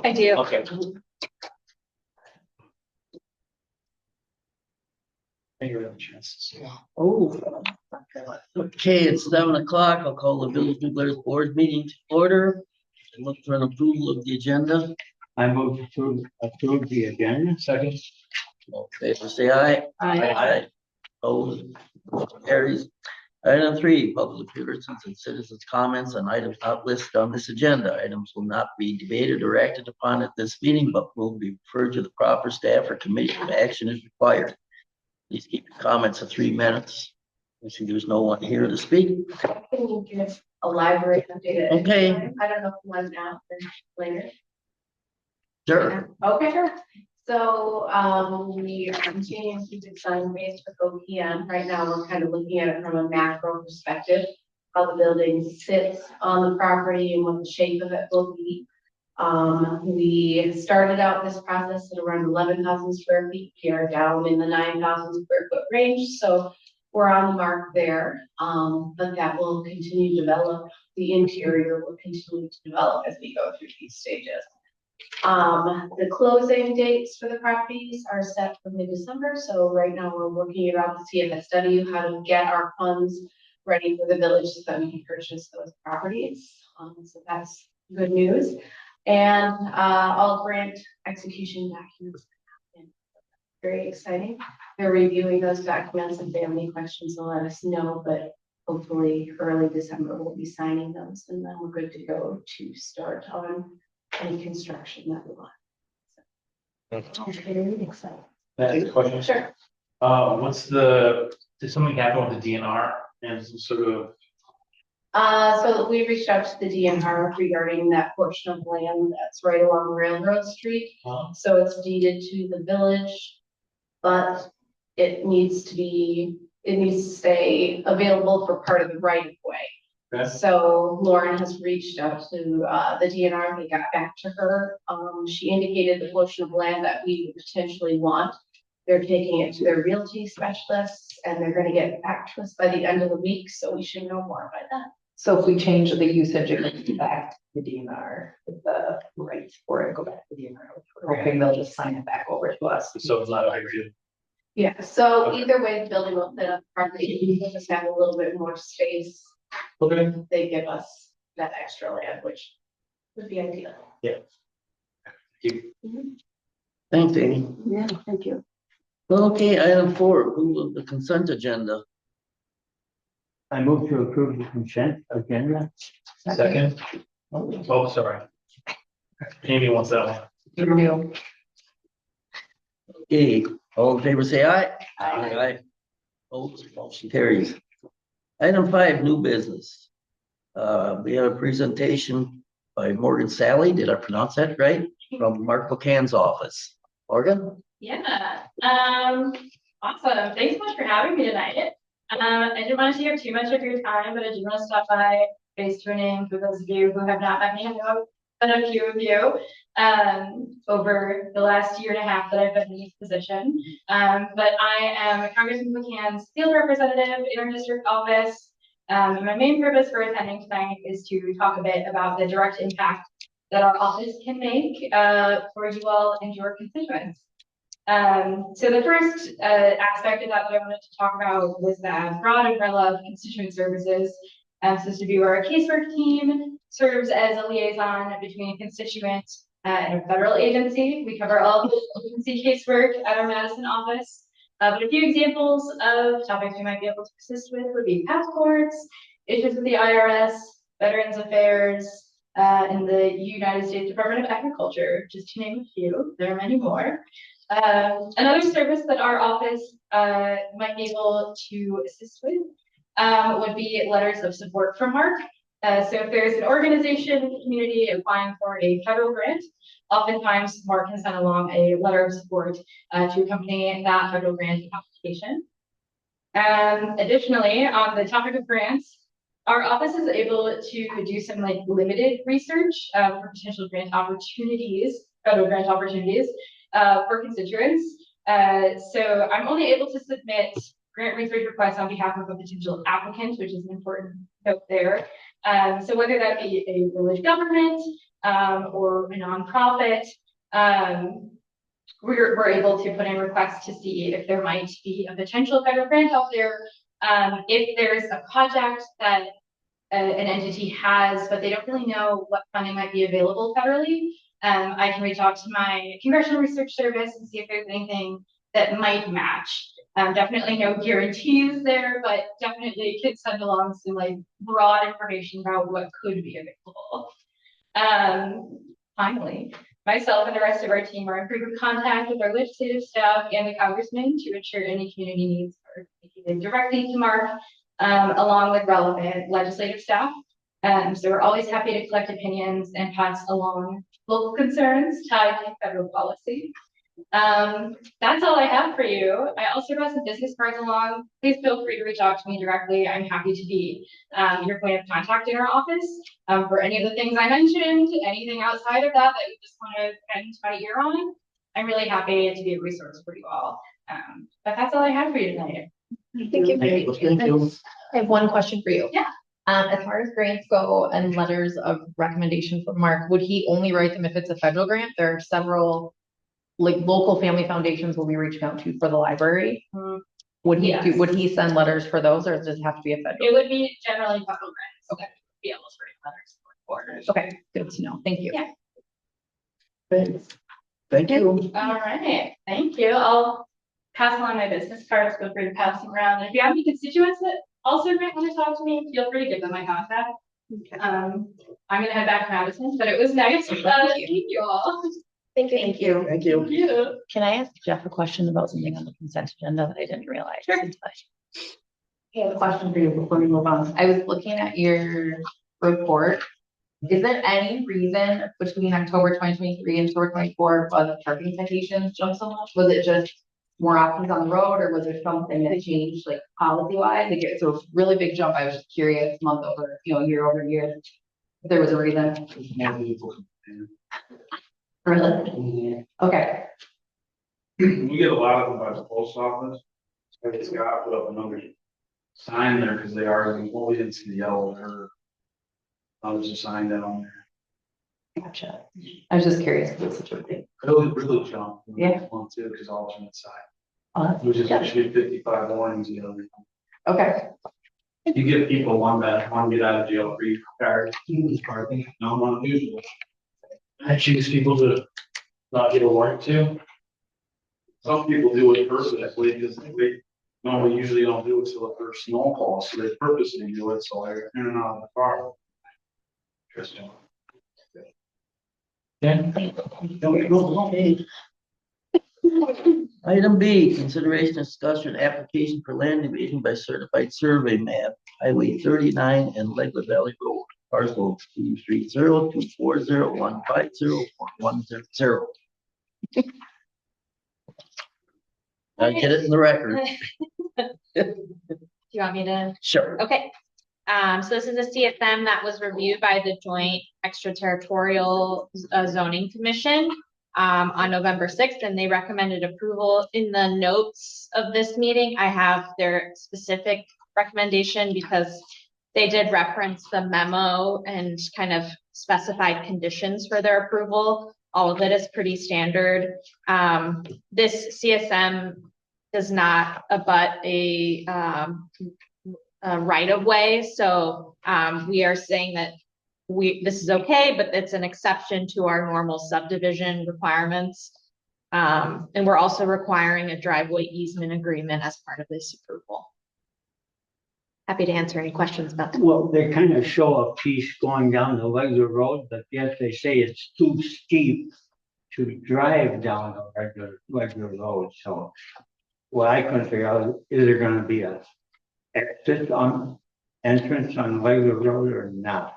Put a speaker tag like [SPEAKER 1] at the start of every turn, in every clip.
[SPEAKER 1] I do.
[SPEAKER 2] Okay.
[SPEAKER 3] Oh, okay, it's 7 o'clock. I'll call the Village New Glarus Board meeting to order and look for an approval of the agenda.
[SPEAKER 2] I move to approve the agenda. Second.
[SPEAKER 3] All in favor, say aye.
[SPEAKER 2] Aye.
[SPEAKER 3] Opposed, motion carries. Item 3, public appearances and citizens' comments on items not listed on this agenda. Items will not be debated or acted upon at this meeting, but will be referred to the proper staff or committee if action is required. Please keep your comments to 3 minutes. I see there's no one here to speak.
[SPEAKER 1] Can you give a library update?
[SPEAKER 3] Okay.
[SPEAKER 1] I don't know if one now or later.
[SPEAKER 3] Sure.
[SPEAKER 1] Okay, sure. So we are continuing to design based with OPM. Right now, we're kind of looking at it from a macro perspective, how the building sits on the property and what the shape of it will be. We started out this process at around 11,000 square feet. We are down in the 9,000 square foot range. So we're on the mark there. But that will continue to develop. The interior will continue to develop as we go through these stages. The closing dates for the properties are set for mid-December. So right now we're working it out to CFSW how to get our funds ready for the village so that we can purchase those properties. So that's good news. And all grant execution documents have been very exciting. They're reviewing those documents. If they have any questions, they'll let us know. But hopefully early December we'll be signing those, and then we're good to go to start on any construction that we want. So, very excited.
[SPEAKER 2] That's a question.
[SPEAKER 1] Sure.
[SPEAKER 2] Did something happen with the DNR and some sort of?
[SPEAKER 1] So we reached out to the DNR regarding that portion of land that's right along Railroad Street. So it's deeded to the village, but it needs to stay available for part of the right of way.
[SPEAKER 2] Okay.
[SPEAKER 1] So Lauren has reached out to the DNR. They got back to her. She indicated the portion of land that we potentially want. They're taking it to their realty specialists, and they're going to get back to us by the end of the week. So we should know more by then.
[SPEAKER 4] So if we change the usage, it goes back to the DNR with the rights for it, go back to the DNR. We're hoping they'll just sign it back over to us.
[SPEAKER 2] So it's not a big deal.
[SPEAKER 1] Yeah, so
[SPEAKER 2] Okay.
[SPEAKER 1] either way, the building will fit up properly. We'll just have a little bit more space.
[SPEAKER 2] Okay.
[SPEAKER 1] They give us that extra land, which would be ideal.
[SPEAKER 3] Thanks, Amy.
[SPEAKER 1] Yeah, thank you.
[SPEAKER 3] Okay, item 4, approval of the consent agenda.
[SPEAKER 2] I move to approve the consent agenda. Second. Oh, sorry. Amy wants that one.
[SPEAKER 4] You
[SPEAKER 3] Okay, all in favor, say aye.
[SPEAKER 1] Aye.
[SPEAKER 3] Opposed, motion carries. Item 5, new business. We have a presentation by Morgan Sally. Did I pronounce that right? From Mark McCann's office. Morgan?
[SPEAKER 5] Yeah. Awesome. Thanks so much for having me tonight. I didn't want to take up too much of your time, but I do want to stop by face tuning for those of you who have not met me. I know but a few of you over the last year and a half that I've been in this position. But I am Congressman McCann's field representative in our district office. And my main purpose for attending tonight is to talk a bit about the direct impact that our office can make for you all and your constituents. So the first aspect of that I wanted to talk about was that broad umbrella of constituent services. So to do our casework team serves as a liaison between a constituent and a federal agency. We cover all of the agency casework at our Madison office. But a few examples of topics we might be able to assist with would be passports, issues with the IRS, Veterans Affairs, and the United States Department of Agriculture, just to name a few. There are many more. Another service that our office might be able to assist with would be letters of support from Mark. So if there's an organization in the community applying for a federal grant, oftentimes Mark can send along a letter of support to accompany that federal grant application. Additionally, on the topic of grants, our office is able to do some limited research for potential grant opportunities, federal grant opportunities for constituents. So I'm only able to submit grant research requests on behalf of a potential applicant, which is an important note there. So whether that be a village government, or a nonprofit, we're able to put in requests to see if there might be a potential federal grant out there. If there's a project that an entity has, but they don't really know what funding might be available federally, I can reach out to my Congressional Research Service and see if there's anything that might match. Definitely no guarantees there, but definitely could send along some like broad information about what could be available. Finally, myself and the rest of our team are in frequent contact with our legislative staff and the congressman to ensure any community needs are communicated directly to Mark, along with relevant legislative staff. So we're always happy to collect opinions and pass along local concerns tied to federal policy. That's all I have for you. I also brought some business cards along. Please feel free to reach out to me directly. I'm happy to be your point of contact in our office for any of the things I mentioned, anything outside of that that you just want to bend my ear on. I'm really happy to be a resource for you all. But that's all I have for you tonight.
[SPEAKER 4] Thank you.
[SPEAKER 3] Thank you.
[SPEAKER 4] I have one question for you.
[SPEAKER 5] Yeah.
[SPEAKER 4] As far as grants go and letters of recommendation from Mark, would he only write them if it's a federal grant? There are several like local family foundations will be reaching out to for the library. Would he
[SPEAKER 5] Yes.
[SPEAKER 4] would he send letters for those or does it have to be a federal?
[SPEAKER 5] It would be generally federal grants. Okay. Be able to write letters for orders.
[SPEAKER 4] Okay, good to know. Thank you.
[SPEAKER 5] Yeah.
[SPEAKER 3] Thank you.
[SPEAKER 5] All right, thank you. I'll pass along my business cards. Feel free to pass them around. And if you have any constituents that also might want to talk to me, feel free to give them my contact. I'm gonna head back to Madison, but it was nice. Thank you all.
[SPEAKER 4] Thank you.
[SPEAKER 3] Thank you.
[SPEAKER 5] Thank you.
[SPEAKER 4] Can I ask Jeff a question about something on the consent agenda that I didn't realize?
[SPEAKER 5] Sure.
[SPEAKER 4] I have a question for you before we move on. I was looking at your report. Is there any reason between October 2023 and October 2024 for the parking citations jumped so much? Was it just more options on the road or was there something that changed like policy wise? Like it's a really big jump. I was just curious month over, year over year. If there was a reason. Really? Okay.
[SPEAKER 6] We get a lot of them by the post office. I just got put up another sign there because they are, well, we didn't see the yellow or. I was just sign down there.
[SPEAKER 4] Gotcha. I was just curious if it was such a big.
[SPEAKER 6] Really jump.
[SPEAKER 4] Yeah.
[SPEAKER 6] One too, because alternate side,
[SPEAKER 4] That's-
[SPEAKER 6] which is
[SPEAKER 4] yeah.
[SPEAKER 6] actually 55 warnings the other.
[SPEAKER 4] Okay.
[SPEAKER 6] You give people one that want to get out of jail free card, parking, no one usually.
[SPEAKER 2] I choose people to not get a warrant to.
[SPEAKER 6] Some people do it purposely because they normally usually don't do it till the first snowfall, so they purposely do it, so they're in and out of the car. Interesting.
[SPEAKER 2] Yeah.
[SPEAKER 3] Item B, consideration discussion application for land division by certified survey map, Highway 39 and Lakewood Valley Road, parcel 230-240-150-4100. I get it in the record.
[SPEAKER 7] Do you want me to?
[SPEAKER 3] Sure.
[SPEAKER 7] Okay. So this is a CFM that was reviewed by the Joint Extraterritorial Zoning Commission on November 6th, and they recommended approval. In the notes of this meeting, I have their specific recommendation because they did reference the memo and kind of specified conditions for their approval. All of it is pretty standard. This CSM does not abut a right of way. So we are saying that this is okay, but it's an exception to our normal subdivision requirements. And we're also requiring a driveway easement agreement as part of this approval. Happy to answer any questions about that.
[SPEAKER 8] Well, they kind of show a piece going down the regular road, but yet they say it's too steep to drive down a regular road, so. What I couldn't figure out, is there gonna be a entrance on the regular road or not?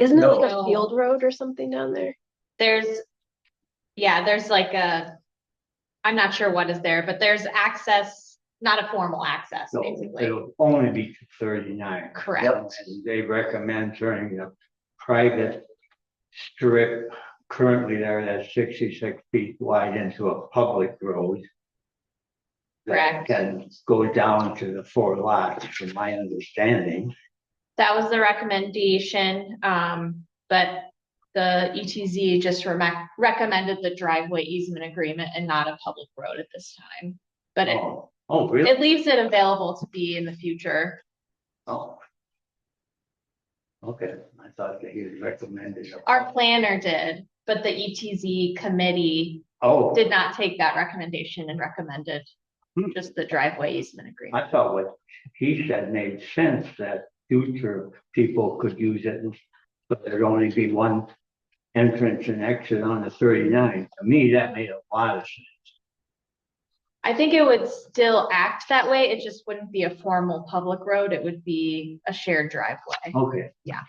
[SPEAKER 9] Isn't it like
[SPEAKER 7] No.
[SPEAKER 9] a field road or something down there?
[SPEAKER 7] There's like I'm not sure what is there, but there's access, not a formal access,
[SPEAKER 8] So
[SPEAKER 7] basically.
[SPEAKER 8] it'll only be 39.
[SPEAKER 7] Correct.
[SPEAKER 8] And they recommend turning the private strip currently there that's 66 feet wide into a public road. That
[SPEAKER 7] Correct.
[SPEAKER 8] can go down to the 4 lots, from my understanding.
[SPEAKER 7] that was the recommendation, but the ETZ just recommended the driveway easement agreement and not a public road at this time. But
[SPEAKER 8] Oh, really?
[SPEAKER 7] it leaves it available to be in the future.
[SPEAKER 8] Oh. Okay, I thought that he had recommended.
[SPEAKER 7] Our planner did, but the ETZ committee
[SPEAKER 8] Oh,
[SPEAKER 7] did not take that recommendation and recommended just the driveway easement agreement.
[SPEAKER 8] I thought what he said made sense, that future people could use it, but there'd only be one entrance and exit on the 39. To me, that made a lot of sense.
[SPEAKER 7] I think it would still act that way. It just wouldn't be a formal public road. It would be a shared driveway.
[SPEAKER 8] Okay.
[SPEAKER 7] Yeah.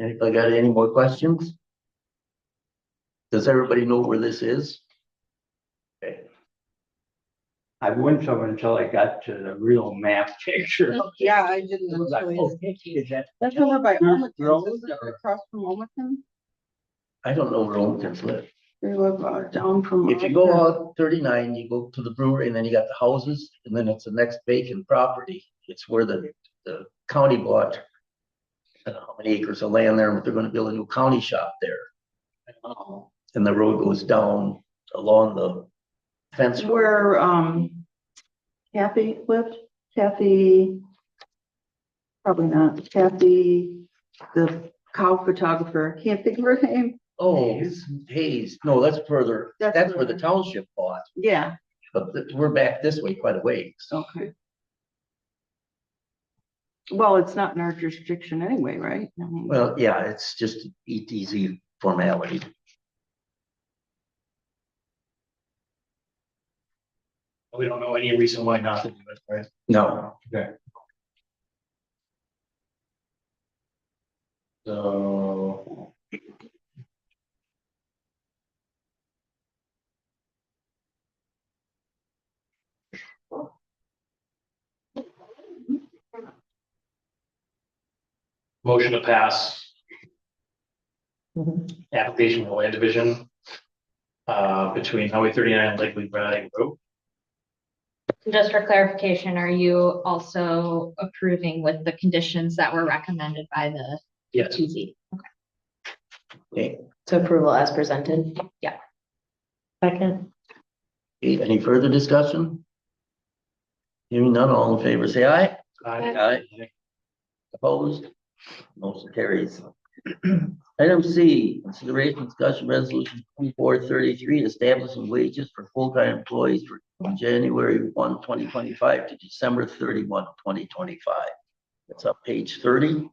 [SPEAKER 3] Anybody got any more questions? Does everybody know where this is? Okay.
[SPEAKER 8] I wouldn't have until I got to the real map picture.
[SPEAKER 10] Yeah, I didn't
[SPEAKER 8] It was
[SPEAKER 10] know.
[SPEAKER 8] like,
[SPEAKER 10] So
[SPEAKER 8] okay, is that?
[SPEAKER 10] that's over by
[SPEAKER 8] Road
[SPEAKER 10] Omake's, isn't it?
[SPEAKER 8] or-
[SPEAKER 10] Across from Omake's.
[SPEAKER 3] I don't know where Omakins live.
[SPEAKER 10] They live down from.
[SPEAKER 3] If you go out 39, you go to the brewery and then you got the houses and then it's the next vacant property. It's where the county bought. I don't know how many acres of land there, but they're gonna build a new county shop there.
[SPEAKER 10] Oh.
[SPEAKER 3] And the road goes down along the fence.
[SPEAKER 10] Where, Kathy lived, Kathy. Probably not, Kathy, the cow photographer, can't think of her name.
[SPEAKER 3] Oh, Hayes, no, that's further,
[SPEAKER 10] That's
[SPEAKER 3] that's where the
[SPEAKER 10] further.
[SPEAKER 3] township bought,
[SPEAKER 10] Yeah,
[SPEAKER 3] but we're back this way quite a ways.
[SPEAKER 10] okay. Well, it's not in our jurisdiction anyway, right? I mean,
[SPEAKER 3] Well, yeah, it's just ETZ formality.
[SPEAKER 2] We don't know any reason why not to do it, right?
[SPEAKER 3] No,
[SPEAKER 2] So. Motion to pass. Application for land division. Between Highway 39 and Lakely Valley Road.
[SPEAKER 7] Just for clarification, are you also approving with the conditions that were recommended by the
[SPEAKER 2] Yes.
[SPEAKER 7] ETZ?
[SPEAKER 3] okay,
[SPEAKER 4] So approval as presented?
[SPEAKER 7] Yeah.
[SPEAKER 4] Second.
[SPEAKER 3] any further discussion? Hearing none, all in favor, say aye. Aye. Opposed? Motion carries. Item C, consideration discussion resolution 2433, establishing wages for full-time employees from January 1, 2025 to December 31, 2025. It's up page 30.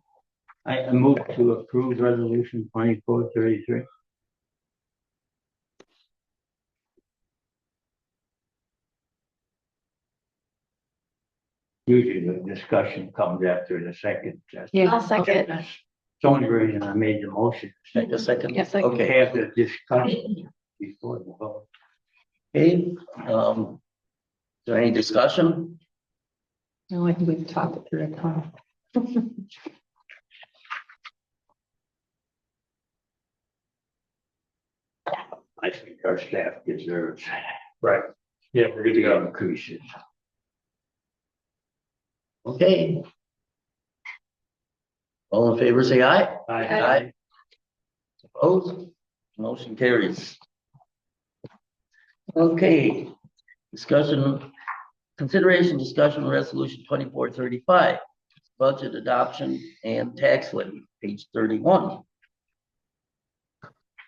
[SPEAKER 8] I move to approve resolution 2433. Usually the discussion comes after the second.
[SPEAKER 9] I'll second.
[SPEAKER 8] That's the only reason I made the motion.
[SPEAKER 3] Take a second.
[SPEAKER 9] Yes, second.
[SPEAKER 3] Okay,
[SPEAKER 8] Have the discussion before the vote.
[SPEAKER 3] okay, is there any discussion?
[SPEAKER 4] No, I think we've talked it through a ton.
[SPEAKER 8] I think our staff deserves.
[SPEAKER 2] Right. Yeah, we're good to go.
[SPEAKER 8] Increases.
[SPEAKER 3] Okay. All in favor, say aye.
[SPEAKER 8] Aye.
[SPEAKER 3] Opposed? Motion carries. Okay, discussion, consideration, discussion, resolution 2435, budget adoption and tax levy, page 31.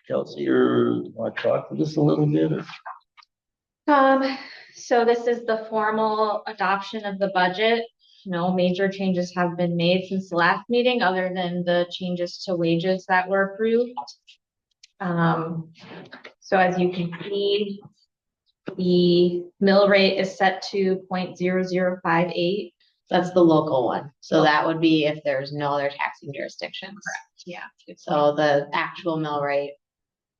[SPEAKER 3] Chelsea, you want to talk to this a little bit? Or?
[SPEAKER 7] So this is the formal adoption of the budget. No major changes have been made since the last meeting, other than the changes to wages that were approved. So as you can see, the mill rate is set to 0.0058.
[SPEAKER 4] That's the local one. So that would be if there's no other taxing jurisdictions.
[SPEAKER 7] Correct, yeah.
[SPEAKER 4] So the actual mill rate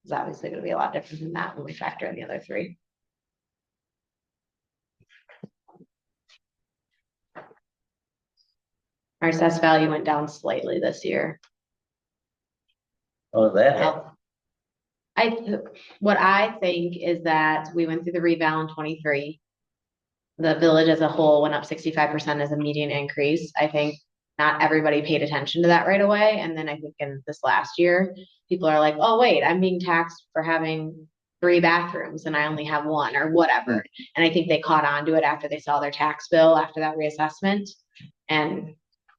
[SPEAKER 4] is obviously gonna be a lot different than that when we factor in the other three. Our assessed value went down slightly this year.
[SPEAKER 3] Oh, that happened.
[SPEAKER 7] What I think is that we went through the reval in 23. The village as a whole went up 65% as a median increase. I think not everybody paid attention to that right away. And then I think in this last year, people are like, oh, wait, I'm being taxed for having 3 bathrooms and I only have 1 or whatever. And I think they caught on to it after they saw their tax bill after that reassessment and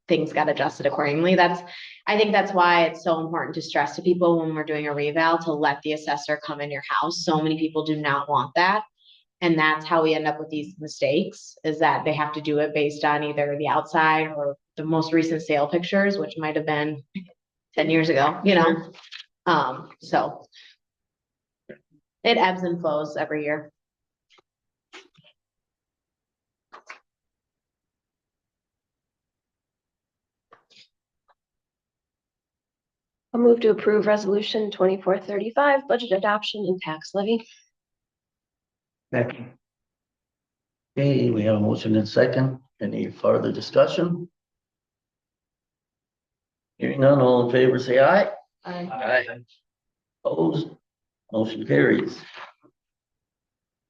[SPEAKER 7] things got adjusted accordingly. I think that's why it's so important to stress to people when we're doing a reval to let the assessor come in your house. So many people do not want that. And that's how we end up with these mistakes, is that they have to do it based on either the outside or the most recent sale pictures, which might have been 10 years ago, so it ebbs and flows every year.
[SPEAKER 9] I'll move to approve resolution 2435, budget adoption and tax levy.
[SPEAKER 8] Second.
[SPEAKER 3] Okay, we have a motion and second. Any further discussion? Hearing none, all in favor, say aye. Aye. Opposed? Motion carries.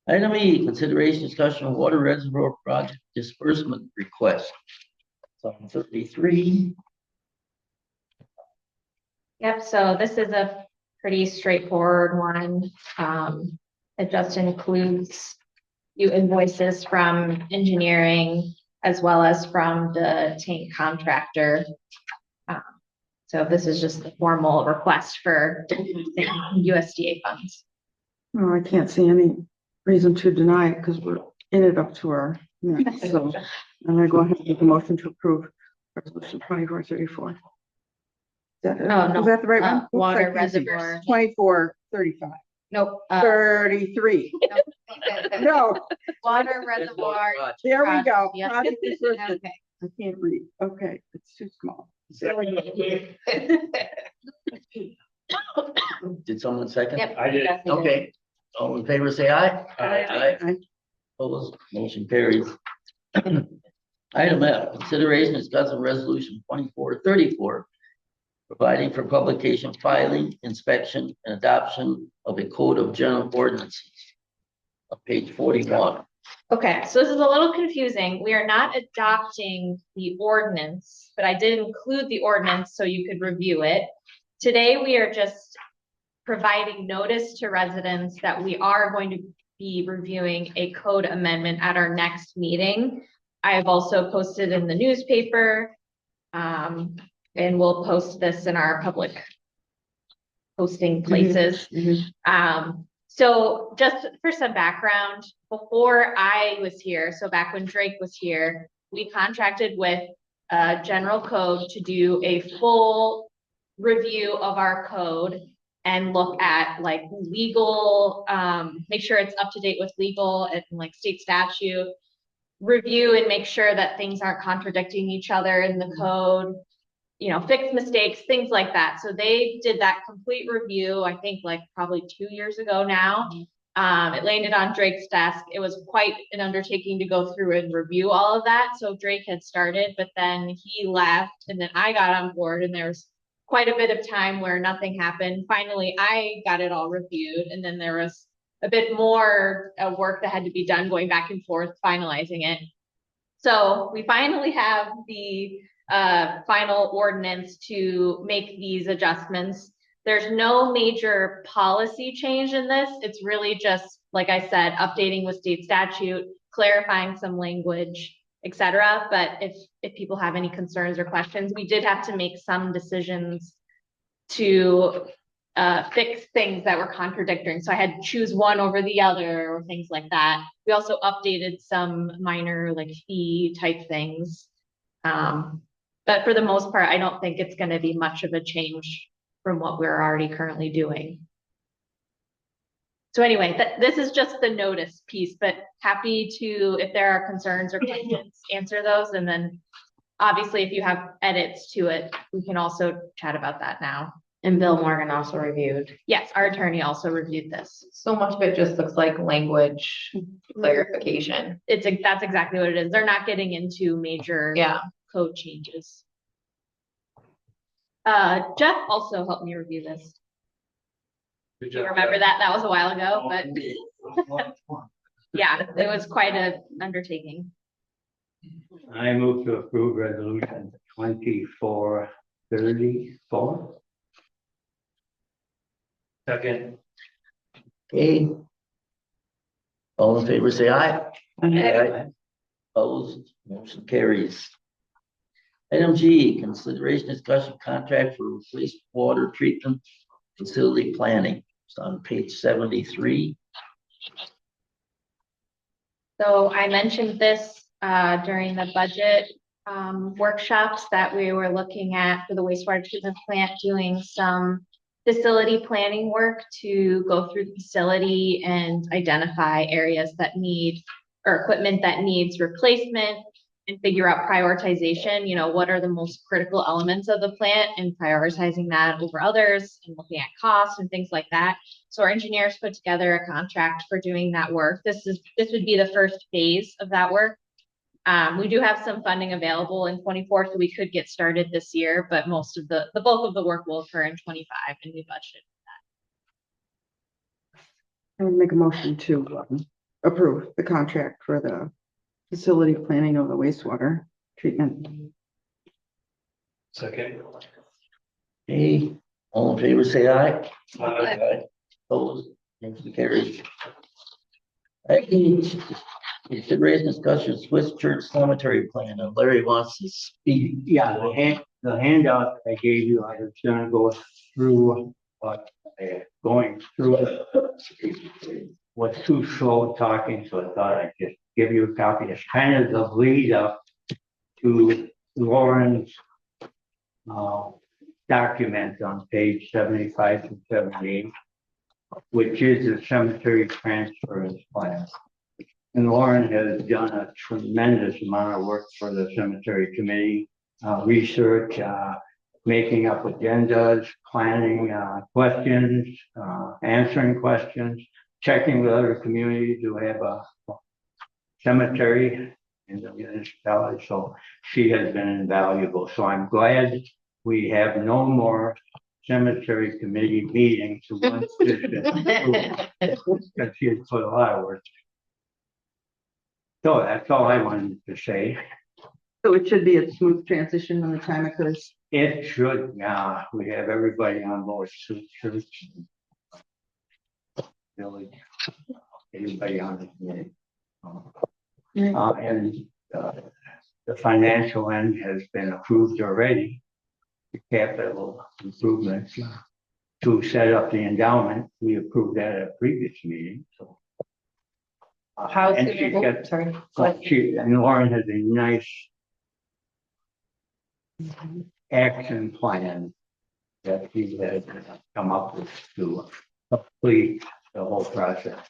[SPEAKER 3] Item E, consideration discussion of water reservoir project disbursement request. Item 33.
[SPEAKER 7] Yep, so this is a pretty straightforward one. It just includes few invoices from engineering as well as from the tank contractor. So this is just the formal request for USDA funds.
[SPEAKER 10] No, I can't see any reason to deny it because we're in it up to our neck. So I'm gonna go ahead and make a motion to approve resolution 2434. Is that it?
[SPEAKER 7] Oh, no.
[SPEAKER 10] Is that the right one? Oops,
[SPEAKER 7] Water
[SPEAKER 10] I can't see.
[SPEAKER 7] reservoir.
[SPEAKER 10] 2435.
[SPEAKER 7] Nope.
[SPEAKER 10] 33. No,
[SPEAKER 7] Water reservoir.
[SPEAKER 10] there we go.
[SPEAKER 7] Yep.
[SPEAKER 10] Project disbursement.
[SPEAKER 7] Okay.
[SPEAKER 10] I can't read. Okay, it's too small. There we go.
[SPEAKER 3] Did someone second?
[SPEAKER 7] Yep.
[SPEAKER 2] I did.
[SPEAKER 3] Okay, all in favor, say aye.
[SPEAKER 10] Aye.
[SPEAKER 3] Opposed? Motion carries. Item F, consideration discussing resolution 2434, providing for publication, filing, inspection, and adoption of a code of general ordinances. On page 41.
[SPEAKER 7] Okay, so this is a little confusing. We are not adopting the ordinance, but I did include the ordinance so you could review it. Today, we are just providing notice to residents that we are going to be reviewing a code amendment at our next meeting. I have also posted in the newspaper, and we'll post this in our public posting places. So just for some background, before I was here, so back when Drake was here, we contracted with General Code to do a full review of our code and look at like legal, make sure it's up to date with legal and like state statute, review and make sure that things aren't contradicting each other in the code, fix mistakes, things like that. So they did that complete review, I think like probably 2 years ago now. It landed on Drake's desk. It was quite an undertaking to go through and review all of that. So Drake had started, but then he left and then I got on board and there was quite a bit of time where nothing happened. Finally, I got it all reviewed and then there was a bit more work that had to be done going back and forth, finalizing it. So we finally have the final ordinance to make these adjustments. There's no major policy change in this. It's really just, like I said, updating with state statute, clarifying some language, etc. But if people have any concerns or questions, we did have to make some decisions to fix things that were contradicting. So I had to choose one over the other or things like that. We also updated some minor like fee type things. But for the most part, I don't think it's going to be much of a change from what we're already currently doing. So anyway, this is just the notice piece, but happy to, if there are concerns or questions, answer those. And then obviously if you have edits to it, we can also chat about that now.
[SPEAKER 4] And Bill Morgan also reviewed.
[SPEAKER 7] Yes, our attorney also reviewed this.
[SPEAKER 4] So much of it just looks like language clarification.
[SPEAKER 7] That's exactly what it is. They're not getting into major code changes. Jeff also helped me review this.
[SPEAKER 6] Good
[SPEAKER 7] You
[SPEAKER 6] job.
[SPEAKER 7] remember that? That was a while ago, but yeah, it was quite an undertaking.
[SPEAKER 8] I move to approve resolution 2434.
[SPEAKER 2] Second.
[SPEAKER 3] Okay. All in favor, say aye.
[SPEAKER 10] Aye.
[SPEAKER 3] Opposed, motion carries. Item G, consideration discussion contract for wastewater treatment facility planning. It's on page 73.
[SPEAKER 7] So I mentioned this during the budget workshops that we were looking at for the wastewater treatment plant, doing some facility planning work to go through the facility and identify areas that need or equipment that needs replacement and figure out prioritization, you know, what are the most critical elements of the plant and prioritizing that over others and looking at costs and things like that. So our engineers put together a contract for doing that work. This would be the first phase of that work. We do have some funding available in 24, so we could get started this year, but most of the bulk of the work will occur in 25, and we budgeted.
[SPEAKER 10] I would make a motion to approve the contract for the facility planning of the wastewater treatment.
[SPEAKER 2] Second.
[SPEAKER 3] Okay, all in favor, say aye.
[SPEAKER 2] Aye.
[SPEAKER 3] Opposed, motion carries. Item consideration discussion Swiss Church Cemetery plan, and Larry wants to speak.
[SPEAKER 8] Yeah, the handout I gave you, I was gonna go through, but going through it was too slow talking, so I thought I'd just give you a copy. It's kind of the lead up to Lauren's document on page 75 to 78, which is the cemetery transfers plan. And Lauren has done a tremendous amount of work for the cemetery committee, research, making up agendas, planning questions, answering questions, checking with other communities who have a cemetery in the municipality. So she has been invaluable. So I'm glad we have no more cemetery committee meetings to run this because she has put a lot of work. So that's all I wanted to say.
[SPEAKER 10] So it should be a smooth transition when the time occurs.
[SPEAKER 8] It should, we have everybody on board, church, village, everybody on the committee. And the financial end has been approved already. The capital improvements to set up the endowment, we approved that at a previous meeting, so.
[SPEAKER 4] How's
[SPEAKER 8] And
[SPEAKER 4] the-
[SPEAKER 8] she's got,
[SPEAKER 4] sorry.
[SPEAKER 8] and Lauren has a nice action plan that he had come up with to complete the whole process.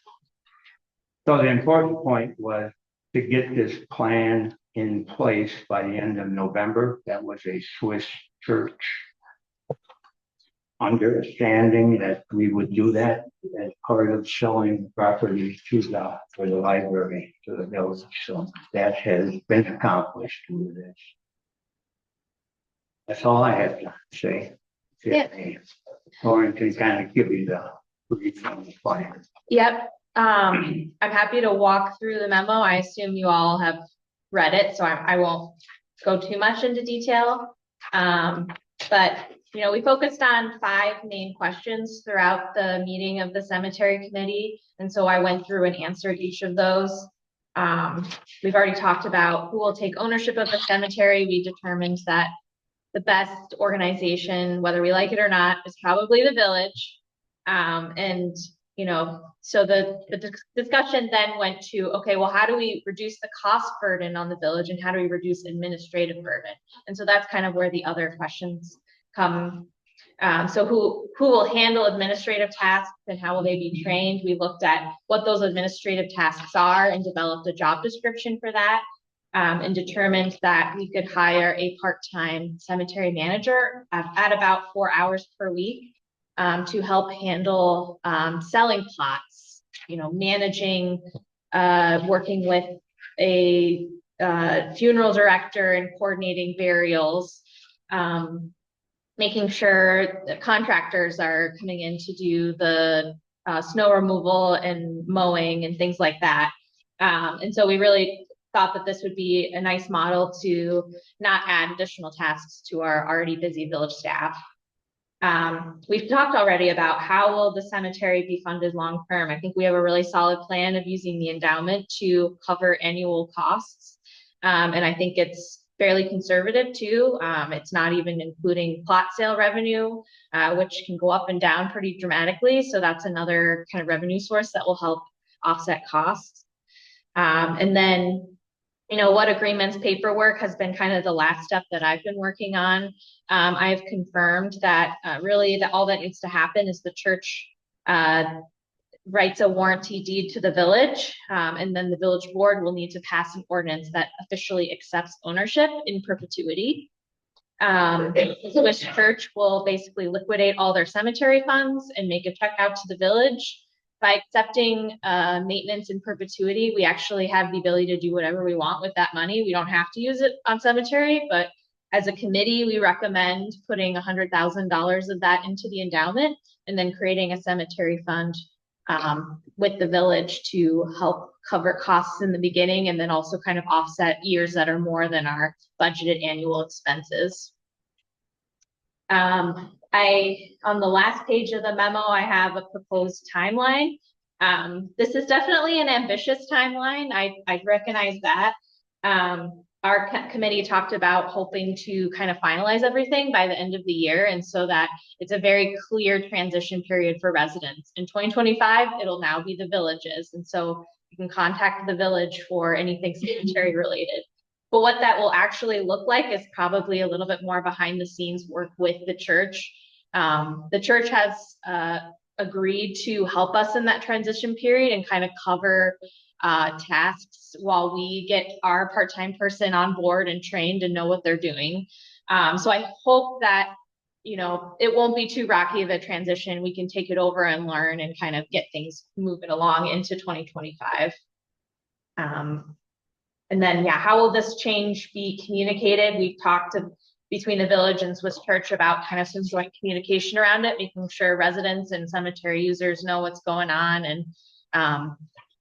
[SPEAKER 8] So the important point was to get this plan in place by the end of November. That was a Swiss church understanding that we would do that as part of selling the property to for the library, to the village. So that has been accomplished with this. That's all I have to say.
[SPEAKER 7] Yeah.
[SPEAKER 8] Lauren can kind of give you the brief on the plan.
[SPEAKER 7] Yep. I'm happy to walk through the memo. I assume you all have read it, so I won't go too much into detail. But you know, we focused on 5 main questions throughout the meeting of the cemetery committee. And so I went through and answered each of those. We've already talked about who will take ownership of the cemetery. We determined that the best organization, whether we like it or not, is probably the village. And, you know, so the discussion then went to, okay, well, how do we reduce the cost burden on the village and how do we reduce administrative burden? And so that's kind of where the other questions come. So who will handle administrative tasks and how will they be trained? We looked at what those administrative tasks are and developed a job description for that, and determined that we could hire a part-time cemetery manager at about 4 hours per week to help handle selling plots, you know, managing, working with a funeral director and coordinating burials, making sure the contractors are coming in to do the snow removal and mowing and things like that. And so we really thought that this would be a nice model to not add additional tasks to our already busy village staff. We've talked already about how will the cemetery be funded long-term. I think we have a really solid plan of using the endowment to cover annual costs. And I think it's fairly conservative too. It's not even including plot sale revenue, which can go up and down pretty dramatically. So that's another kind of revenue source that will help offset costs. And then, you know, what agreements paperwork has been kind of the last step that I've been working on. I've confirmed that really that all that needs to happen is the church writes a warranty deed to the village, and then the village board will need to pass an ordinance that officially accepts ownership in perpetuity. The Swiss Church will basically liquidate all their cemetery funds and make a check out to the village. By accepting maintenance in perpetuity, we actually have the ability to do whatever we want with that money. We don't have to use it on cemetery, but as a committee, we recommend putting $100,000 of that into the endowment and then creating a cemetery fund with the village to help cover costs in the beginning and then also kind of offset years that are more than our budgeted annual expenses. On the last page of the memo, I have a proposed timeline. This is definitely an ambitious timeline. I recognize that. Our committee talked about hoping to kind of finalize everything by the end of the year. And so that it's a very clear transition period for residents. In 2025, it'll now be the villages. And so you can contact the village for anything cemetery related. But what that will actually look like is probably a little bit more behind the scenes work with the church. The church has agreed to help us in that transition period and kind of cover tasks while we get our part-time person on board and trained and know what they're doing. So I hope that, you know, it won't be too rocky of a transition. We can take it over and learn and kind of get things moving along into 2025. And then, yeah, how will this change be communicated? We've talked between the village and Swiss Church about kind of some joint communication around it, making sure residents and cemetery users know what's going on. And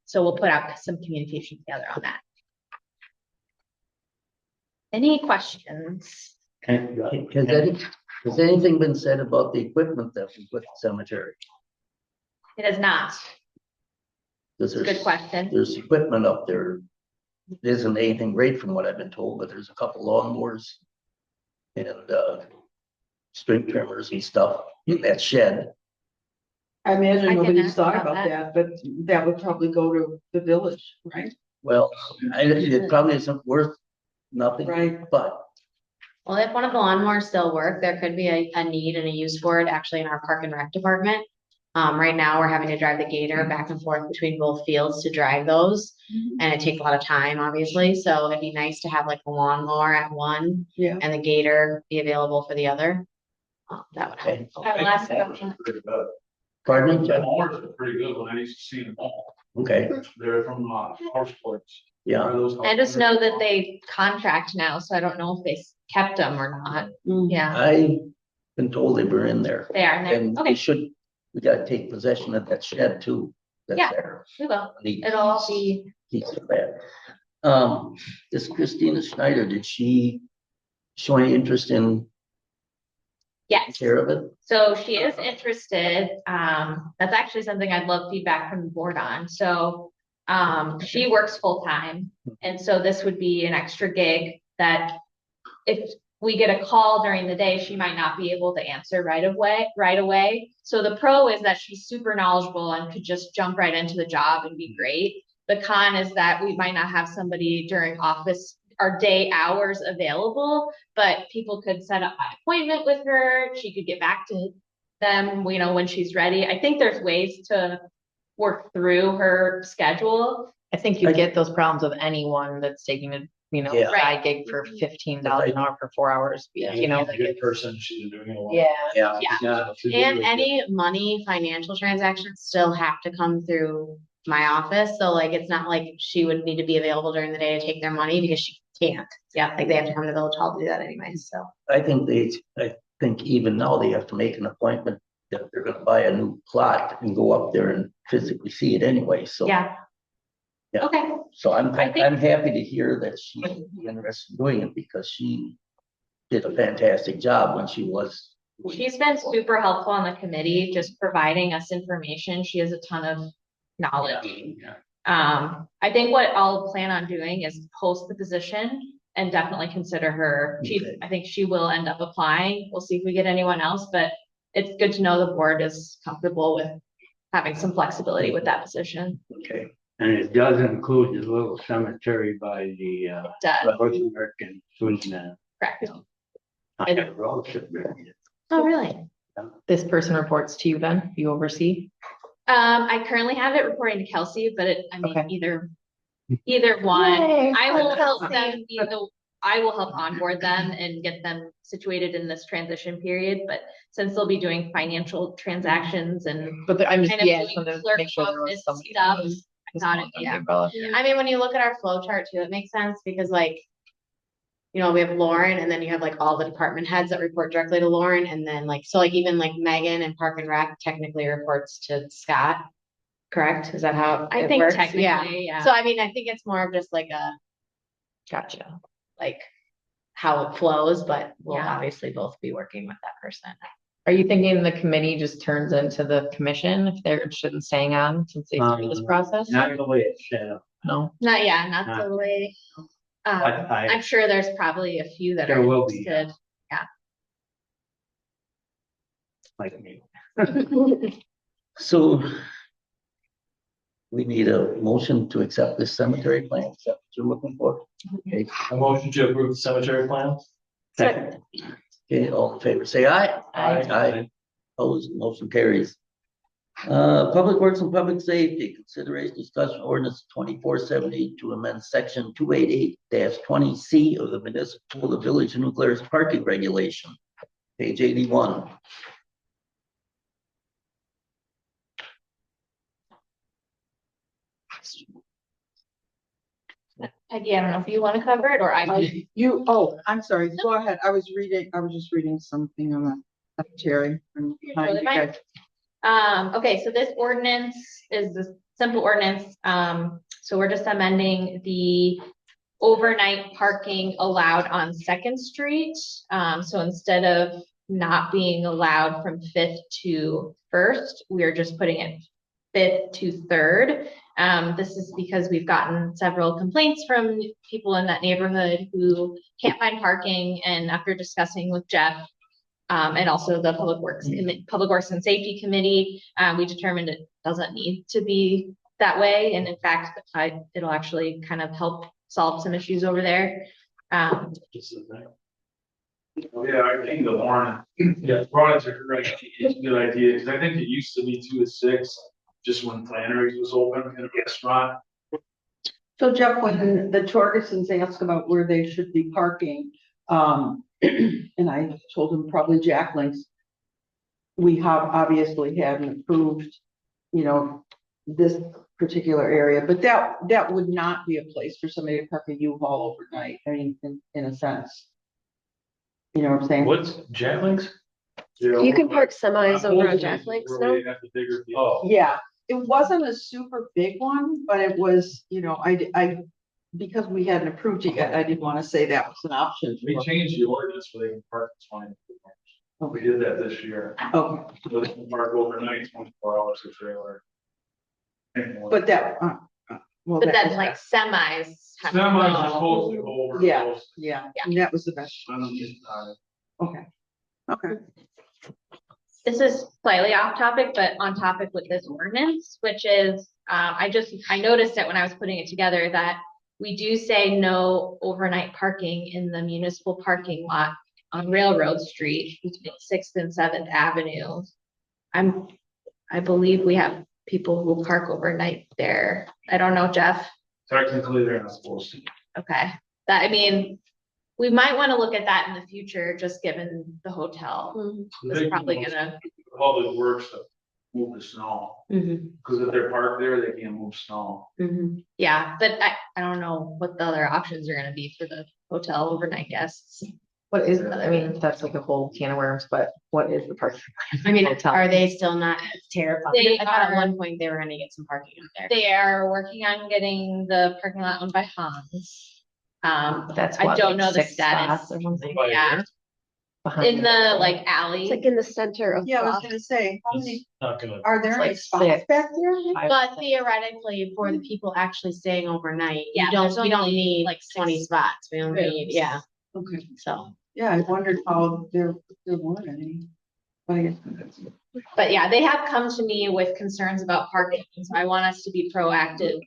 [SPEAKER 7] so we'll put out some communication together on that. Any questions?
[SPEAKER 3] Has anything been said about the equipment that we put in the cemetery?
[SPEAKER 7] It is not.
[SPEAKER 3] Because
[SPEAKER 7] Good question.
[SPEAKER 3] There's equipment up there. It isn't anything great from what I've been told, but there's a couple lawnmowers and string trimmers and stuff in that shed.
[SPEAKER 10] I imagine
[SPEAKER 7] I can
[SPEAKER 10] nobody's
[SPEAKER 7] ask
[SPEAKER 10] thought
[SPEAKER 7] about
[SPEAKER 10] about that, but that would probably go to the village, right?
[SPEAKER 3] Well, it probably isn't worth nothing,
[SPEAKER 10] Right.
[SPEAKER 3] but
[SPEAKER 1] Well, if one of the lawnmowers still work, there could be a need and a use for it actually in our park and rec department. Right now, we're having to drive the gator back and forth between both fields to drive those. And it takes a lot of time, obviously, so it'd be nice to have like a lawnmower at one
[SPEAKER 10] Yeah.
[SPEAKER 1] and the gator be available for the other. That would help.
[SPEAKER 7] Last question.
[SPEAKER 3] pardon me?
[SPEAKER 6] The mowers are pretty good when I used to see them all.
[SPEAKER 3] Okay,
[SPEAKER 6] They're from horse sports.
[SPEAKER 3] yeah.
[SPEAKER 7] I just know that they contract now, so I don't know if they kept them or not.
[SPEAKER 10] Mm.
[SPEAKER 7] Yeah,
[SPEAKER 3] I've been told they were in there.
[SPEAKER 7] they are in there.
[SPEAKER 3] And
[SPEAKER 7] Okay,
[SPEAKER 3] we gotta take possession of that shed too. That's
[SPEAKER 7] Yeah.
[SPEAKER 3] there.
[SPEAKER 7] we will.
[SPEAKER 3] Neat
[SPEAKER 7] It'll all be,
[SPEAKER 3] piece of that. This Christina Schneider, did she show any interest in
[SPEAKER 7] yes.
[SPEAKER 3] care of it?
[SPEAKER 7] So she is interested. That's actually something I'd love feedback from the board on. So she works full time. And so this would be an extra gig that if we get a call during the day, she might not be able to answer right away. So the pro is that she's super knowledgeable and could just jump right into the job and be great. The con is that we might not have somebody during office or day hours available, but people could set up an appointment with her. She could get back to them, you know, when she's ready. I think there's ways to work through her schedule.
[SPEAKER 4] I think you get those problems with anyone that's taking a,
[SPEAKER 3] Yeah.
[SPEAKER 4] side gig for $15 an hour for 4 hours, like
[SPEAKER 6] Good
[SPEAKER 4] it's,
[SPEAKER 6] person, she's been doing it a while.
[SPEAKER 4] yeah.
[SPEAKER 3] Yeah.
[SPEAKER 1] And any money financial transactions still have to come through my office. So like, it's not like she would need to be available during the day to take their money because she can't. Yeah, like they have to come to Village Hall to do that anyway, so.
[SPEAKER 3] I think think even now they have to make an appointment that they're gonna buy a new plot and go up there and physically see it anyway, so.
[SPEAKER 7] Yeah.
[SPEAKER 3] Yeah.
[SPEAKER 7] Okay,
[SPEAKER 3] So I'm
[SPEAKER 7] I think-
[SPEAKER 3] happy to hear that she's interested in doing it because she did a fantastic job when she was.
[SPEAKER 7] she's been super helpful on the committee, just providing us information. She has a ton of knowledge.
[SPEAKER 8] Yeah.
[SPEAKER 7] I think what I'll plan on doing is post the position and definitely consider her.
[SPEAKER 3] Okay.
[SPEAKER 7] I think she will end up applying. We'll see if we get anyone else, but it's good to know the board is comfortable with having some flexibility with that position.
[SPEAKER 3] Okay.
[SPEAKER 8] And it does include the little cemetery by the,
[SPEAKER 7] Does,
[SPEAKER 8] Rosenberg and Susan.
[SPEAKER 7] correct.
[SPEAKER 8] On that road should be.
[SPEAKER 7] Oh, really?
[SPEAKER 4] This person reports to you then, you oversee?
[SPEAKER 7] I currently have it reporting to Kelsey, but I mean,
[SPEAKER 4] Okay.
[SPEAKER 7] either one.
[SPEAKER 9] Yay,
[SPEAKER 7] I will help
[SPEAKER 9] Kelsey.
[SPEAKER 7] them I will help onboard them and get them situated in this transition period, but since they'll be doing financial transactions and
[SPEAKER 4] But I'm just,
[SPEAKER 7] kind of
[SPEAKER 4] yeah,
[SPEAKER 7] doing
[SPEAKER 4] just wanted to
[SPEAKER 7] clerk
[SPEAKER 4] make sure there was
[SPEAKER 7] office
[SPEAKER 4] somebody.
[SPEAKER 7] stuff,
[SPEAKER 4] who was
[SPEAKER 7] I thought it,
[SPEAKER 4] under the
[SPEAKER 7] yeah.
[SPEAKER 4] umbrella.
[SPEAKER 1] I mean, when you look at our flow chart too, it makes sense because like, you know, we have Lauren and then you have like all the department heads that report directly to Lauren. And then like, so like even like Megan and Park and Rec technically reports to Scott. Correct? Is that how
[SPEAKER 7] I
[SPEAKER 1] it
[SPEAKER 7] think
[SPEAKER 1] works?
[SPEAKER 7] technically, yeah.
[SPEAKER 1] So I mean, I think it's more of just like
[SPEAKER 4] Gotcha.
[SPEAKER 1] like how it flows, but we'll
[SPEAKER 7] Yeah.
[SPEAKER 1] obviously both be working with that person.
[SPEAKER 4] Are you thinking the committee just turns into the commission if they're interested in staying on since they started this process?
[SPEAKER 8] Not the way it's set up.
[SPEAKER 4] No?
[SPEAKER 7] Not
[SPEAKER 8] Not-
[SPEAKER 7] the way.
[SPEAKER 8] But
[SPEAKER 7] I'm sure there's probably a few that are
[SPEAKER 8] There will be.
[SPEAKER 7] interested.
[SPEAKER 8] like me.
[SPEAKER 3] So we need a motion to accept this cemetery plan. Is that what you're looking for? Okay,
[SPEAKER 2] A motion to approve the cemetery plan?
[SPEAKER 8] Second.
[SPEAKER 3] okay, all in favor, say aye. Aye. Opposed, motion carries. Public Works and Public Safety, consideration discussion ordinance 2470 to amend section 288-20C of the municipal, the village of New Glarus parking regulation. Page 81.
[SPEAKER 7] Heidi, I don't know if you want to cover it or I can.
[SPEAKER 10] I'm sorry, go ahead. I was just reading something on the Terry. from behind you
[SPEAKER 7] Totally
[SPEAKER 10] guys.
[SPEAKER 7] Okay, so this ordinance is a simple ordinance. So we're just amending the overnight parking allowed on Second Street. So instead of not being allowed from Fifth to First, we are just putting it Fifth to Third. This is because we've gotten several complaints from people in that neighborhood who can't find parking, and after discussing with Jeff, and also the Public Works and Safety Committee, we determined it doesn't need to be that way. And in fact, it'll actually kind of help solve some issues over there.
[SPEAKER 6] Oh, yeah, I think the Lauren, yeah, brought it to her, right, it's a good idea, because I think it used to be 2 to 6, just when Flannery's was open in a restaurant.
[SPEAKER 10] So Jeff, when the Torgesons asked about where they should be parking, and I told him probably Jacklin's. We have obviously had an approved, this particular area, but that would not be a place for somebody to park a U-Haul overnight, I mean, in a sense. You know what I'm saying?
[SPEAKER 2] What's Jatlings?
[SPEAKER 9] You can park semis over on Jack Links now.
[SPEAKER 2] Oh.
[SPEAKER 10] Yeah, it wasn't a super big one, but it was, because we hadn't approved it yet, I didn't want to say that was an option.
[SPEAKER 6] We changed the ordinance where they can park 20. We did that this year.
[SPEAKER 10] Okay,
[SPEAKER 6] So they can park overnight, 24 hours a trailer.
[SPEAKER 10] but that, well,
[SPEAKER 7] But
[SPEAKER 10] that
[SPEAKER 7] then
[SPEAKER 10] was
[SPEAKER 7] like
[SPEAKER 10] best.
[SPEAKER 7] semis. have to
[SPEAKER 6] Semis
[SPEAKER 7] go.
[SPEAKER 6] are supposed to go over.
[SPEAKER 10] Yeah.
[SPEAKER 6] those.
[SPEAKER 10] Yeah,
[SPEAKER 7] Yeah.
[SPEAKER 10] and that was the best.
[SPEAKER 6] I don't get tired.
[SPEAKER 10] Okay.
[SPEAKER 7] This is slightly off topic, but on topic with this ordinance, which is, I noticed it when I was putting it together that we do say no overnight parking in the municipal parking lot on Railroad Street between 6th and 7th Avenue. I believe we have people who park overnight there. I don't know, Jeff.
[SPEAKER 6] Technically, they're not supposed to.
[SPEAKER 7] Okay, we might want to look at that in the future, just given the hotel.
[SPEAKER 9] Mhm.
[SPEAKER 7] It's probably gonna.
[SPEAKER 6] Public Works to move the snow,
[SPEAKER 7] Mhm.
[SPEAKER 6] because if they're parked there, they can't move snow.
[SPEAKER 7] Yeah, but I don't know what the other options are gonna be for the hotel overnight guests.
[SPEAKER 4] What is, I mean, that's like a whole can of worms, but what is the parking?
[SPEAKER 1] I mean,
[SPEAKER 4] Hotel.
[SPEAKER 1] are they still not terrified?
[SPEAKER 7] They
[SPEAKER 1] I thought at
[SPEAKER 7] are.
[SPEAKER 1] one point they were gonna get some parking out there.
[SPEAKER 7] They are working on getting the parking lot owned by Hans.
[SPEAKER 4] That's
[SPEAKER 7] I
[SPEAKER 4] what,
[SPEAKER 7] don't
[SPEAKER 4] like
[SPEAKER 7] know the
[SPEAKER 4] 6
[SPEAKER 7] status.
[SPEAKER 4] spots or something
[SPEAKER 7] Yeah,
[SPEAKER 4] behind
[SPEAKER 7] in
[SPEAKER 4] it.
[SPEAKER 7] the like
[SPEAKER 9] It's
[SPEAKER 7] alley,
[SPEAKER 9] like in the center of.
[SPEAKER 10] Yeah, I was
[SPEAKER 9] Bluff.
[SPEAKER 10] gonna say, how
[SPEAKER 2] It's
[SPEAKER 10] many,
[SPEAKER 2] not gonna,
[SPEAKER 10] are there
[SPEAKER 4] It's
[SPEAKER 10] any
[SPEAKER 4] like
[SPEAKER 10] spots
[SPEAKER 4] 6.
[SPEAKER 10] back there?
[SPEAKER 1] But theoretically, for the people actually staying overnight,
[SPEAKER 7] Yeah, there's
[SPEAKER 1] we don't
[SPEAKER 7] only,
[SPEAKER 1] need
[SPEAKER 7] like,
[SPEAKER 1] 20
[SPEAKER 7] 6
[SPEAKER 1] spots. We only need,
[SPEAKER 7] rooms.
[SPEAKER 1] yeah,
[SPEAKER 10] Okay,
[SPEAKER 1] so.
[SPEAKER 10] yeah, I wondered how there weren't any. But I guess.
[SPEAKER 7] but yeah, they have come to me with concerns about parking, so I want us to be proactive.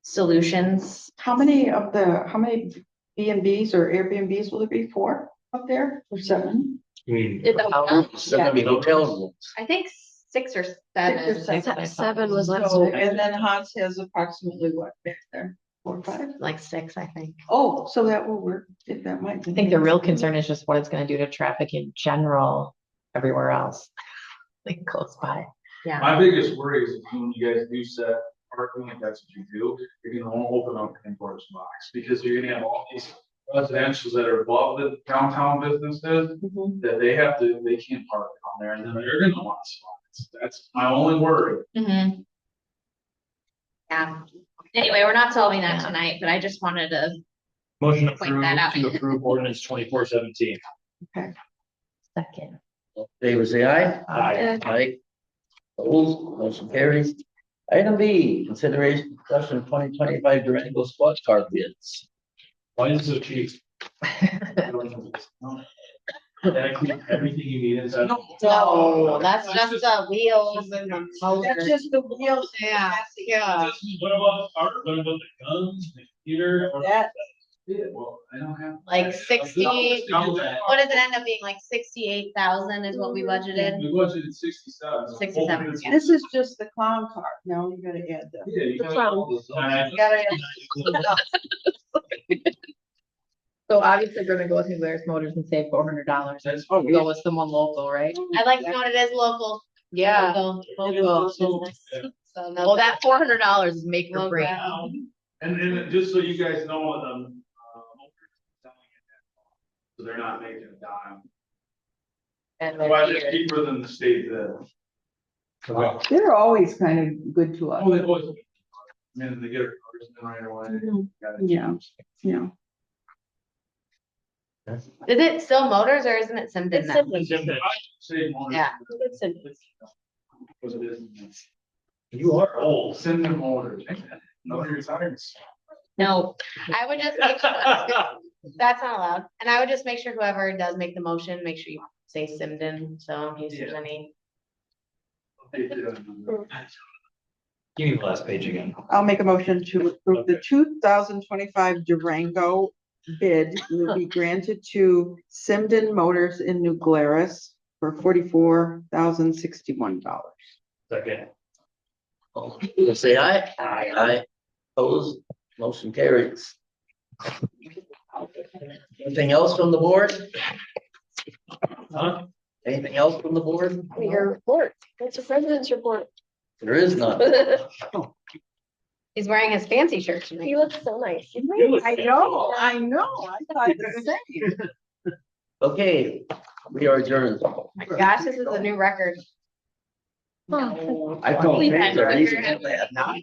[SPEAKER 7] Solutions.
[SPEAKER 10] How many B and Bs or Airbnbs will there be? 4 up there or 7?
[SPEAKER 2] I mean,
[SPEAKER 7] Did the hotel-
[SPEAKER 3] Still gonna be hotel rooms.
[SPEAKER 7] I think 6 or 7.
[SPEAKER 10] 6 or 7.
[SPEAKER 9] 7 was last
[SPEAKER 10] So,
[SPEAKER 9] week.
[SPEAKER 10] and then Hans has approximately what back there? 4 or 5?
[SPEAKER 1] Like 6, I think.
[SPEAKER 10] Oh, so that will work, if that might.
[SPEAKER 4] I think the real concern is just what it's gonna do to traffic in general everywhere else. Like close by.
[SPEAKER 1] Yeah.
[SPEAKER 6] My biggest worry is when you guys do set parking, if that's what you do, you're gonna only open up Pandora's box, because you're gonna have all these residentials that are above the downtown businesses, that they can't park down there, and then they're gonna want spots. That's my only worry.
[SPEAKER 7] Mm-hmm. Yeah. Anyway, we're not solving that tonight, but I just wanted to.
[SPEAKER 2] motion
[SPEAKER 7] Point that out.
[SPEAKER 2] to approve ordinance 2417.
[SPEAKER 4] Second.
[SPEAKER 3] Favor say aye.
[SPEAKER 2] Aye.
[SPEAKER 3] Aye. Opposed, motion carries. Item B, consideration discussion 2025 Durango sports car bids.
[SPEAKER 2] Why is it so cheap? Everything you need inside.
[SPEAKER 1] No, that's just the wheels and the
[SPEAKER 10] That's
[SPEAKER 1] motor.
[SPEAKER 10] just the wheels.
[SPEAKER 1] Yeah, yeah.
[SPEAKER 2] What about art? What about the guns, the computer?
[SPEAKER 10] That,
[SPEAKER 6] Yeah, well, I don't have.
[SPEAKER 1] Like 60,
[SPEAKER 6] What
[SPEAKER 1] what does it end up being? Like 68,000 is what we budgeted?
[SPEAKER 6] We budgeted 67.
[SPEAKER 1] 67, yeah.
[SPEAKER 10] this is just the clown car. Now you gotta add the.
[SPEAKER 6] Yeah. you
[SPEAKER 9] The
[SPEAKER 6] gotta-
[SPEAKER 9] clown.
[SPEAKER 10] You gotta add.
[SPEAKER 4] So obviously we're gonna go with New Glarus Motors and save $400.
[SPEAKER 6] That's.
[SPEAKER 4] Go with someone local, right?
[SPEAKER 1] I'd like to know what it is local.
[SPEAKER 4] Yeah.
[SPEAKER 1] Local business. So no-
[SPEAKER 4] Well, that $400 is make or break.
[SPEAKER 1] Local.
[SPEAKER 6] And just so you guys know, so they're not making a dime.
[SPEAKER 4] And
[SPEAKER 6] Why they're
[SPEAKER 4] then
[SPEAKER 6] cheaper than the state bid.
[SPEAKER 10] They're always kind of good to us.
[SPEAKER 6] Oh, they always. I mean, they get a right away. Gotta-
[SPEAKER 10] Yeah.
[SPEAKER 1] Is it still motors or isn't it Simden now?
[SPEAKER 6] Save more.
[SPEAKER 1] Yeah.
[SPEAKER 6] Because it is.
[SPEAKER 2] You are old.
[SPEAKER 6] Send them orders. No, you're retired.
[SPEAKER 1] No, I would just make sure, that's not allowed. And I would just make sure whoever does make the motion, make sure you say Simden, so in case there's any.
[SPEAKER 2] Give me the last page again.
[SPEAKER 10] I'll make a motion to approve the 2025 Durango bid will be granted to Simden Motors in New Glarus for $44,061.
[SPEAKER 2] Second.
[SPEAKER 3] All in favor say aye. Aye. Opposed, motion carries. Anything else from the board?
[SPEAKER 2] Huh?
[SPEAKER 3] Anything else from the board?
[SPEAKER 9] Your report. That's a president's report.
[SPEAKER 3] There is none.
[SPEAKER 1] He's wearing his fancy shirt tonight.
[SPEAKER 9] You look so nice.
[SPEAKER 10] I know. I thought the same.
[SPEAKER 3] Okay, we are adjourned.
[SPEAKER 1] My gosh, this is a new record.
[SPEAKER 3] I don't
[SPEAKER 7] We've
[SPEAKER 3] think
[SPEAKER 7] had
[SPEAKER 3] they're
[SPEAKER 7] record
[SPEAKER 3] easy
[SPEAKER 7] of-
[SPEAKER 3] to that.